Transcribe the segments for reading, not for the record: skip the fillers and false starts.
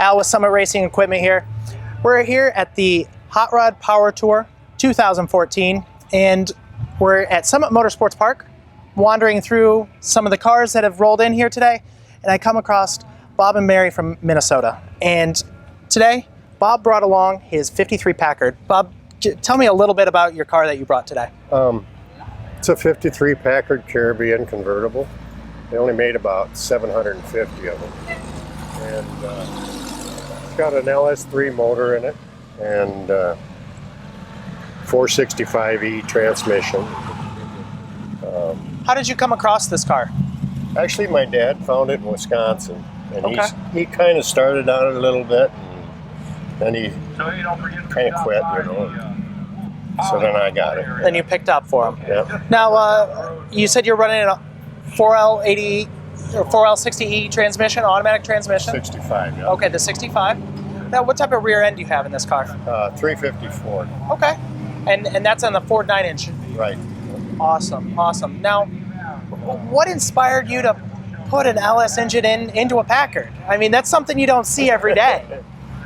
Al with Summit Racing Equipment here. We're here at the Hot Rod Power Tour 2014, and we're at Summit Motorsports Park, wandering through some of the cars that have rolled in here today, and I come across Bob and Mary from Minnesota. And today, Bob brought along his 53 Packard. Bob, tell me a little bit about your car that you brought today. It's a 53 Packard Caribbean convertible. They only made about 750 of them. And it's got an LS3 motor in it and 465E transmission. How did you come across this car? Actually, my dad found it in Wisconsin. And Okay. he kind of started on it a little bit. And then he kind of quit, you know. So then I got it. Then you picked up for him. Yeah. Now, you said you're running a 4L80 or 4L60E transmission, automatic transmission. 65, yeah. Okay, the 65. Now, what type of rear end do you have in this car? 350 Ford. Okay, and that's on the Ford 9-inch. Right. Awesome, awesome. Now, what inspired you to put an LS engine into a Packard? I mean, that's something you don't see every day.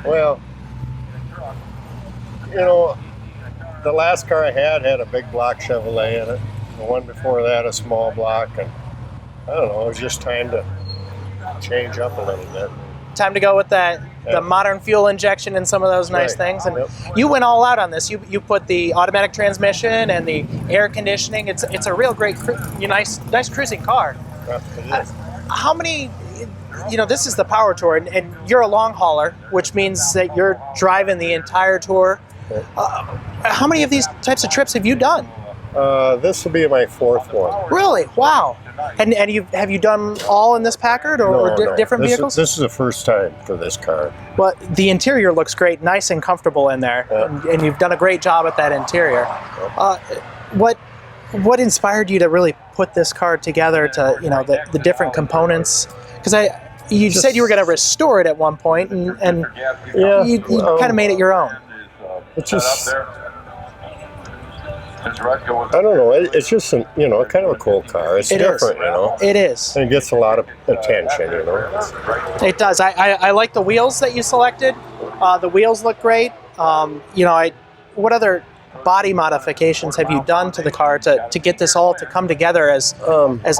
Well, you know, the last car I had a big block Chevrolet in it. The one before that, a small block, and I don't know, it was just time to change up a little bit. Time to go with that, Yeah. the modern fuel injection and some of those nice Right. things. And Yep. you went all out on this. You put the automatic transmission and the air conditioning. It's a real great, nice cruising car. It is. How many? You know, this is the Power Tour, and you're a long hauler, which means that you're driving the entire tour. How many of these types of trips have you done? This will be my fourth one. Really? Wow. And have you done all in this Packard or No. different This vehicles? This is the first time for this car. Well, the interior looks great, nice and comfortable in there, Yeah. and you've done a great job at that interior. What inspired you to really put this car together? To the different components, because you said you were going to restore it at one point, and Yeah, you kind of made it your own. It's just, I don't know, it's just kind of a cool car. It's different, you know. It is. And it gets a lot of attention, you know. It does. I like the wheels that you selected. The wheels look great. What other body modifications have you done to the car to get this all to come together as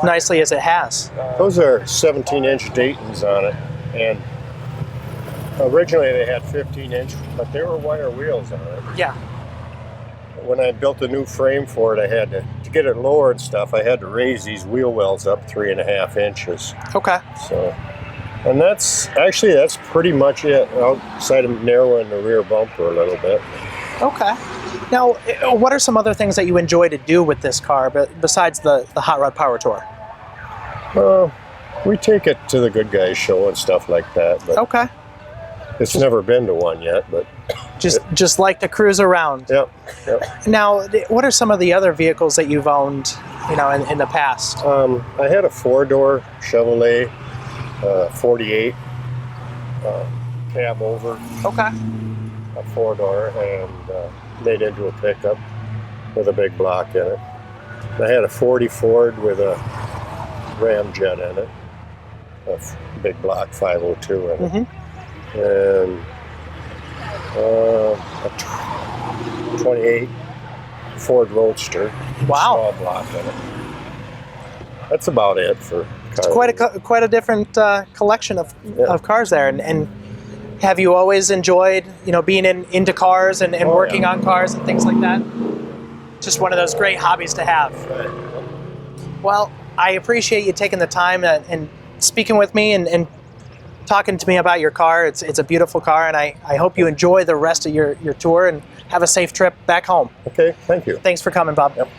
nicely as it has? Those are 17-inch Daytons on it, and originally they had 15-inch, but they were wire wheels on it. Yeah. When I built a new frame for it, I had to get it lower and stuff, I had to raise these wheel wells up 3.5 inches. Okay. So, and that's pretty much it, outside of narrowing the rear bumper a little bit. Okay. Now, what are some other things that you enjoy to do with this car, besides the Hot Rod Power Tour? We take it to the Good Guys show and stuff like that, but Okay. it's never been to one yet, but Just like to cruise around. Yep. Now, what are some of the other vehicles that you've owned, in the past? I had a 4-door Chevrolet 48 cab over, Okay. a 4-door, and made into a pickup with a big block in it. I had a 40 Ford with a Ram jet in it, a big block 502 in it. Mm-hmm. And a 28 Ford Roadster, Wow. small block in it. That's about it for cars. Quite a different collection of cars there. And have you always enjoyed, being into cars and working on cars and things like that? Just one of those great hobbies to have. Right. Well, I appreciate you taking the time and speaking with me and talking to me about your car. It's a beautiful car, and I hope you enjoy the rest of your tour and have a safe trip back home. Okay, thank you. Thanks for coming, Bob. Yep.